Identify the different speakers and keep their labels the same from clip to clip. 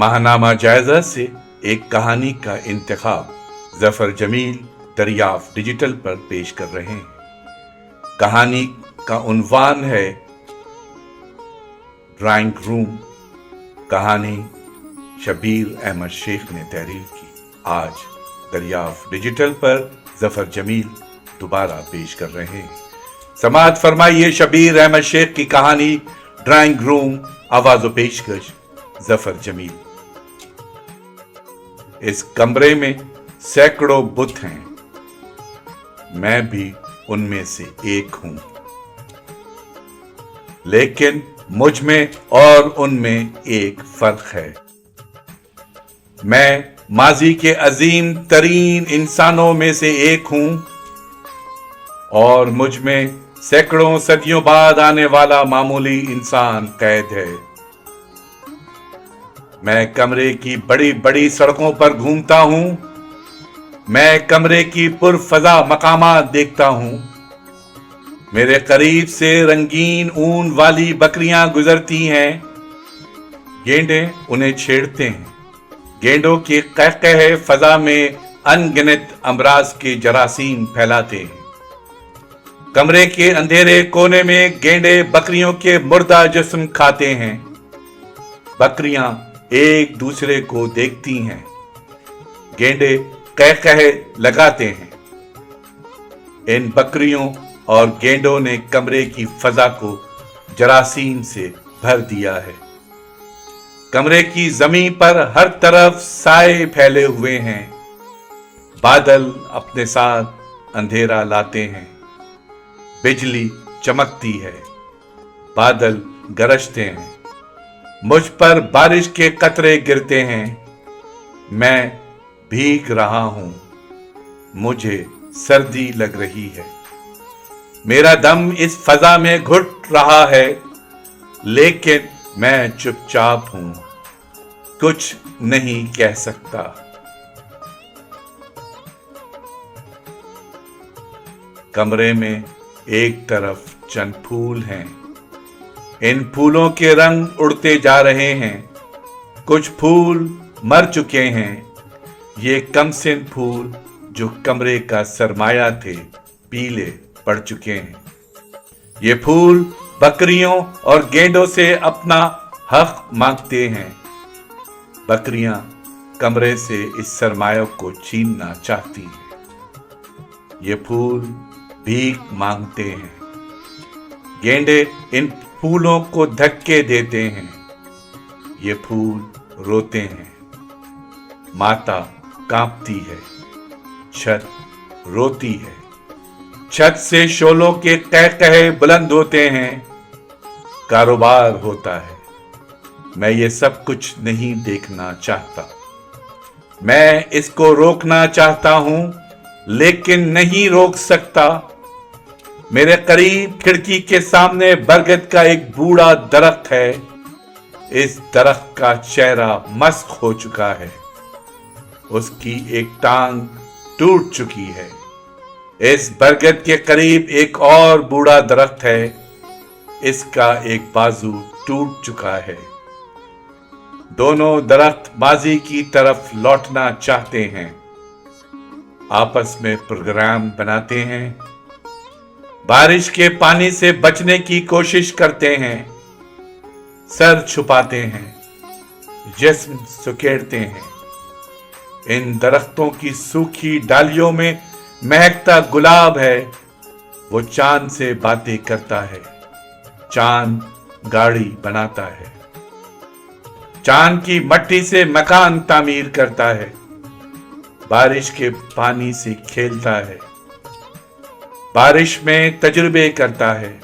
Speaker 1: माहनामा जायजा से एक कहानी का इंतखाब जफर जमील दरियाफ्त डिजिटल पर पेश कर रहे हैं। कहानी का उन्वान है ड्राइंग रूम। कहानी शबीर अहमद शेख ने तहरीर की। आज दरियाफ्त डिजिटल पर जफर जमील दोबारा पेश कर रहे हैं। समाअत फरमाइए शबीर अहमद शेख की कहानी ड्राइंग रूम। आवाज़ व पेशकश जफर जमील। इस कमरे में सैकड़ों बुत हैं, मैं भी उनमें से एक हूं, लेकिन मुझ में और उनमें एक फर्क है। मैं माजी के अजीम तरीन इंसानों में से एक हूं और मुझ में सैकड़ों सदियों बाद आने वाला मामूली इंसान कैद है। मैं कमरे की बड़ी बड़ी सड़कों पर घूमता हूं, मैं कमरे की पुरफजा मकामात देखता हूं। मेरे करीब से रंगीन ऊन वाली बकरियां गुजरती हैं, गेंडे उन्हें छेड़ते हैं। गेंडों के कहकहे फजा में अनगिनत अमराज के जरासीम फैलाते हैं। कमरे के अंधेरे कोने में गेंडे बकरियों के मुर्दा जिस्म खाते हैं। बकरियां एक दूसरे को देखती हैं, गेंडे कहकहे लगाते हैं। इन बकरियों और गेंडों ने कमरे की फजा को जरासीम से भर दिया है। कमरे की जमीन पर हर तरफ साए फैले हुए हैं। बादल अपने साथ अंधेरा लाते हैं। बिजली चमकती है, बादल गरजते हैं। मुझ पर बारिश के कतरे गिरते हैं। मैं भीग रहा हूं, मुझे सर्दी लग रही है। मेरा दम इस फजा में घुट रहा है, लेकिन मैं चुपचाप हूं, कुछ नहीं कह सकता। कमरे में एक तरफ चंद फूल हैं। इन फूलों के रंग उड़ते जा रहे हैं। कुछ फूल मर चुके हैं। ये कमसिन फूल जो कमरे का सरमाया थे, पीले पड़ चुके हैं। ये फूल बकरियों और गेंडों से अपना हक मांगते हैं। बकरियां कमरे से इस सरमाया को छीनना चाहती हैं। ये फूल भीख मांगते हैं। गेंडे इन फूलों को धक्के देते हैं। ये फूल रोते हैं। माता कांपती है, छत रोती है। छत से शोलों के कहकहे बुलंद होते हैं। कारोबार होता है। मैं ये सब कुछ नहीं देखना चाहता। मैं इसको रोकना चाहता हूं, लेकिन नहीं रोक सकता। मेरे करीब खिड़की के सामने बरगद का एक बूढ़ा दरख्त है। इस दरख्त का चेहरा मस्क हो चुका है। उसकी एक टांग टूट चुकी है। इस बरगद के करीब एक और बूढ़ा दरख्त है। इसका एक बाजू टूट चुका है। दोनों दरख्त माजी की तरफ लौटना चाहते हैं। आपस में प्रोग्राम बनाते हैं। बारिश के पानी से बचने की कोशिश करते हैं। सर छुपाते हैं, जिस्म सुकेड़ते हैं। इन दरख्तों की सूखी डालियों में महकता गुलाब है। वो चांद से बातें करता है। चांद गाड़ी बनाता है। चांद की मट्टी से मकान तामीर करता है। बारिश के पानी से खेलता है। बारिश में तजुर्बे करता है।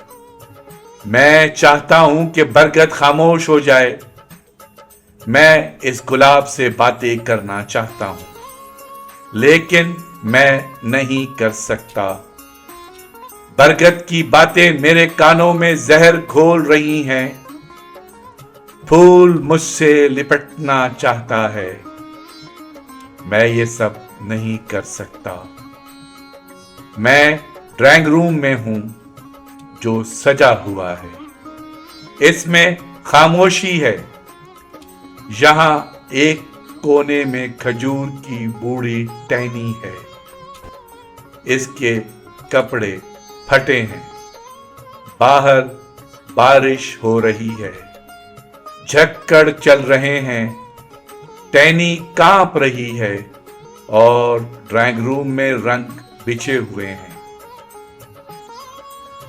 Speaker 1: मैं चाहता हूं कि बरगद खामोश हो जाए। मैं इस गुलाब से बातें करना चाहता हूं, लेकिन मैं नहीं कर सकता। बरगद की बातें मेरे कानों में जहर घोल रही हैं। फूल मुझसे लिपटना चाहता है। मैं ये सब नहीं कर सकता। मैं ड्राइंग रूम में हूं जो सजा हुआ है। इसमें खामोशी है। यहां एक कोने में खजूर की बूढ़ी टहनी है। इसके कपड़े फटे हैं। बाहर बारिश हो रही है। झक्कड़ चल रहे हैं। टहनी कांप रही है और ड्राइंग रूम में रंग बिछे हुए हैं।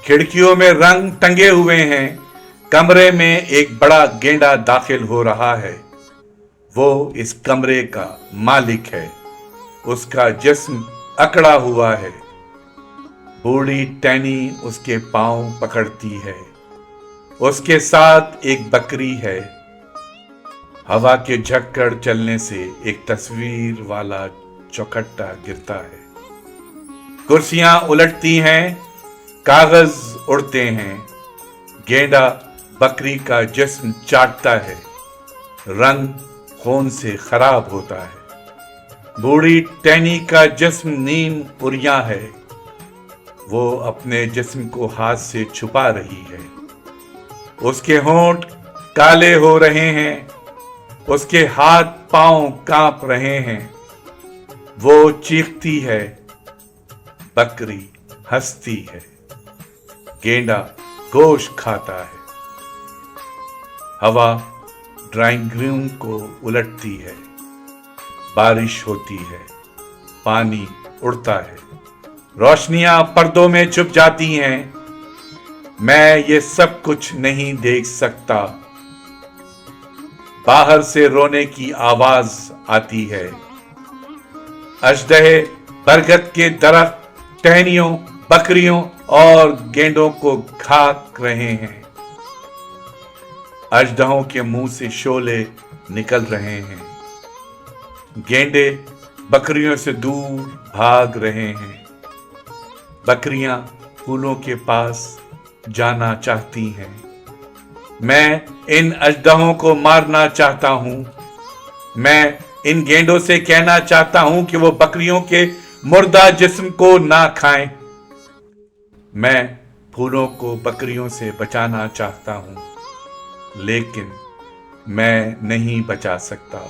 Speaker 1: खिड़कियों में रंग टंगे हुए हैं। कमरे में एक बड़ा गेंडा दाखिल हो रहा है। वो इस कमरे का मालिक है। उसका जिस्म अकड़ा हुआ है। बूढ़ी टहनी उसके पांव पकड़ती है। उसके साथ एक बकरी है। हवा के झक्कड़ चलने से एक तस्वीर वाला चौखट्टा गिरता है। कुर्सियां उलटती हैं। कागज उड़ते हैं। गेंडा बकरी का जिस्म चाटता है। रंग खून से खराब होता है। बूढ़ी टहनी का जिस्म नीम उरिया है। वो अपने जिस्म को हाथ से छुपा रही है। उसके होंठ काले हो रहे हैं। उसके हाथ पांव कांप रहे हैं। वो चीखती है। बकरी हंसती है। गेंडा गोश्त खाता है। हवा ड्राइंग रूम को उलटती है। बारिश होती है। पानी उड़ता है। रोशनियां पर्दों में छुप जाती हैं। मैं ये सब कुछ नहीं देख सकता। बाहर से रोने की आवाज आती है। अजदहे बरगद के दरख्त टहनियों, बकरियों और गेंडों को खाक रहे हैं। अजदहों के मुंह से शोले निकल रहे हैं। गेंडे बकरियों से दूर भाग रहे हैं। बकरियां फूलों के पास जाना चाहती हैं। मैं इन अजदहों को मारना चाहता हूं। मैं इन गेंडों से कहना चाहता हूं कि वो बकरियों के मुर्दा जिस्म को ना खाएं। मैं फूलों को बकरियों से बचाना चाहता हूं, लेकिन मैं नहीं बचा सकता।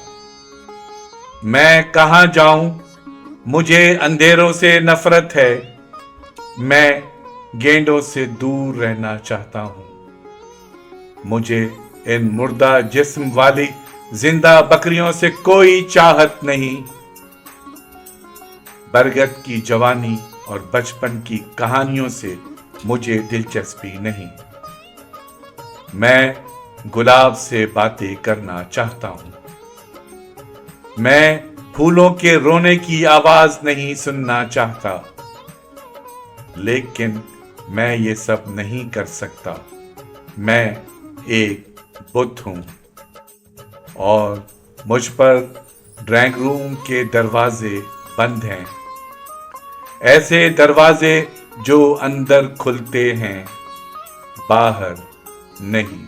Speaker 1: मैं कहां जाऊं? मुझे अंधेरों से नफरत है। मैं गेंडों से दूर रहना चाहता हूं। मुझे इन मुर्दा जिस्म वाली जिंदा बकरियों से कोई चाहत नहीं। बरगद की जवानी और बचपन की कहानियों से मुझे दिलचस्पी नहीं। मैं गुलाब से बातें करना चाहता हूं। मैं फूलों के रोने की आवाज नहीं सुनना चाहता, लेकिन मैं ये सब नहीं कर सकता। मैं एक बुत हूं और मुझ पर ड्राइंग रूम के दरवाजे बंद हैं। ऐसे दरवाजे जो अंदर खुलते हैं, बाहर नहीं।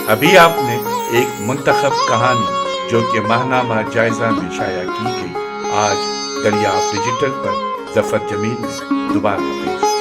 Speaker 1: अभी आपने एक मुंतखब कहानी जो कि माहनामा जायजा में शाया की गई, आज दरियाफ्त डिजिटल पर ज़फर जमील ने दोबारा पेश